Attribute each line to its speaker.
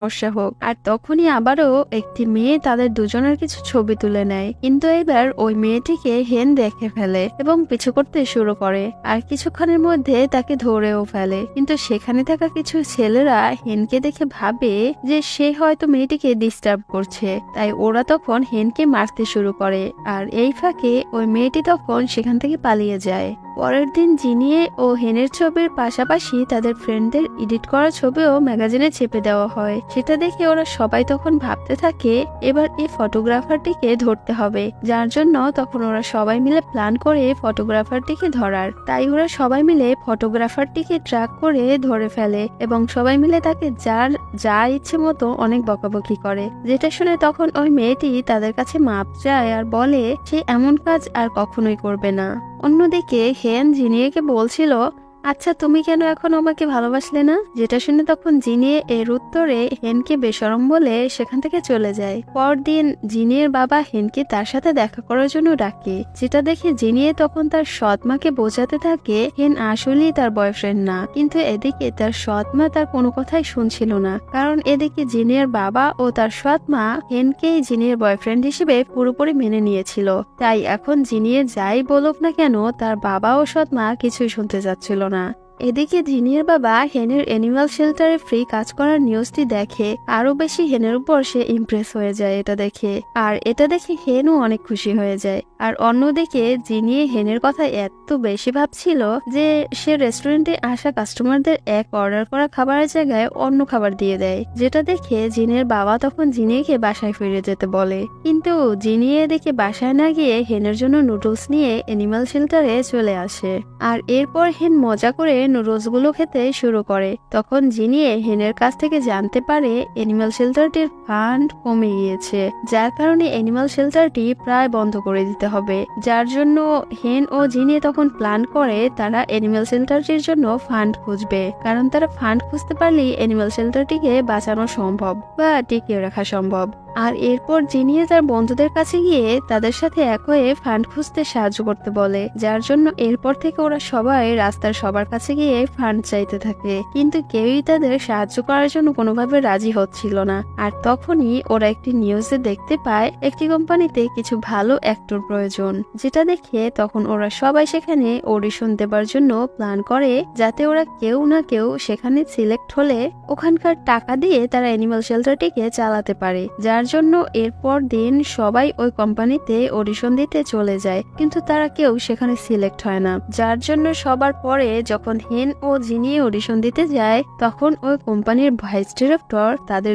Speaker 1: সমস্যা হোক। আর তখনই আবারও একটি মেয়ে তাদের দুজনের কিছু ছবি তুলে নেয়, কিন্তু এবার ওই মেয়েটিকে হেন দেখে ফেলে এবং পিছু করতে শুরু করে আর কিছুক্ষণের মধ্যে তাকে ধরেও ফেলে। কিন্তু সেখানে থাকা কিছু ছেলেরা হেনকে দেখে ভাবে যে সে হয়তো মেয়েটিকে ডিস্টার্ব করছে, তাই ওরা তখন হেনকে মারতে শুরু করে। আর এই ফাঁকে ওই মেয়েটি তখন সেখান থেকে পালিয়ে যায়। পরের দিন জিনিয়ে ও হেনের ছবির পাশাপাশি তাদের ফ্রেন্ডদের এডিট করা ছবিও ম্যাগাজিনে চেপে দেওয়া হয়। সেটা দেখে ওরা সবাই তখন ভাবতে থাকে এবার এই ফটোগ্রাফারটিকে ধরতে হবে, যার জন্য তখন ওরা সবাই মিলে প্ল্যান করে ফটোগ্রাফারটিকে ধরার। তাই ওরা সবাই মিলে ফটোগ্রাফারটিকে ট্র্যাক করে ধরে ফেলে এবং সবাই মিলে তাকে যার যা ইচ্ছে মতো অনেক বকাবকি করে, যেটা শুনে তখন ওই মেয়েটি তাদের কাছে মাপ চায় আর বলে সে এমন কাজ আর কখনোই করবে না। অন্যদিকে হেন জিনিয়েকে বলছিল, আচ্ছা তুমি কেন এখন আমাকে ভালোবাসলে না? যেটা শুনে তখন জিনিয়ে এর উত্তরে হেনকে বেশরম বলে সেখান থেকে চলে যায়। পরদিন জিনিয়ের বাবা হেনকে তার সাথে দেখা করার জন্য ডাকে, যেটা দেখে জিনিয়ে তখন তার সৎ মাকে বোঝাতে থাকে হেন আসলেই তার বয়ফ্রেন্ড না। কিন্তু এদিকে তার সৎ মা তার কোনো কথাই শুনছিল না, কারণ এদিকে জিনিয়ের বাবা ও তার সৎ মা হেনকেই জিনিয়ের বয়ফ্রেন্ড হিসেবে পুরোপুরি মেনে নিয়েছিল। তাই এখন জিনিয়ে যাই বলুক না কেন তার বাবা ও সৎ মা কিছুই শুনতে যাচ্ছিল না। এদিকে জিনিয়ের বাবা হেনের অ্যানিমাল শেল্টারে ফ্রি কাজ করার নিউজটি দেখে আরো বেশি হেনের উপর সে ইমপ্রেস হয়ে যায় এটা দেখে। আর এটা দেখে হেনও অনেক খুশি হয়ে যায়। আর অন্যদিকে জিনিয়ে হেনের কথা এত বেশি ভাবছিল যে সে রেস্টুরেন্টে আসা কাস্টমারদের এক অর্ডার করা খাবারের জায়গায় অন্য খাবার দিয়ে দেয়, যেটা দেখে জিনিয়ের বাবা তখন জিনিয়েকে বাসায় ফিরে যেতে বলে। কিন্তু জিনিয়ে দেখে বাসায় না গিয়ে হেনের জন্য নুডলস নিয়ে অ্যানিমাল শেল্টারে চলে আসে। আর এরপর হেন মজা করে নুডলস গুলো খেতে শুরু করে। তখন জিনিয়ে হেনের কাছ থেকে জানতে পারে অ্যানিমাল শেল্টারটির ফান্ড কমে গিয়েছে, যার কারণে অ্যানিমাল শেল্টারটি প্রায় বন্ধ করে দিতে হবে। যার জন্য হেন ও জিনিয়ে তখন প্ল্যান করে তারা অ্যানিমাল শেল্টারটির জন্য ফান্ড খুঁজবে, কারণ তারা ফান্ড খুঁজতে পারলেই অ্যানিমাল শেল্টারটিকে বাঁচানো সম্ভব বা টিকিয়ে রাখা সম্ভব। আর এরপর জিনিয়ে তার বন্ধুদের কাছে গিয়ে তাদের সাথে এক হয়ে ফান্ড খুঁজতে সাহায্য করতে বলে, যার জন্য এরপর থেকে ওরা সবাই রাস্তার সবার কাছে গিয়ে ফান্ড চাইতে থাকে, কিন্তু কেউই তাদের সাহায্য করার জন্য কোনোভাবে রাজি হচ্ছিল না। আর তখনই ওরা একটি নিউজে দেখতে পায় একটি কোম্পানিতে কিছু ভালো অ্যাক্টর প্রয়োজন, যেটা দেখে তখন ওরা সবাই সেখানে অডিশন দেবার জন্য প্ল্যান করে, যাতে ওরা কেউ না কেউ সেখানে সিলেক্ট হলে ওখানকার টাকা দিয়ে তারা অ্যানিমাল শেল্টারটিকে চালাতে পারে। যার জন্য এরপর দিন সবাই ওই কোম্পানিতে অডিশন দিতে চলে যায়, কিন্তু তারা কেউ সেখানে সিলেক্ট হয় না। যার জন্য সবার পরে যখন হেন ও জিনিয়ে অডিশন দিতে যায় তখন ওই কোম্পানির ভাইস ডিরেক্টর তাদের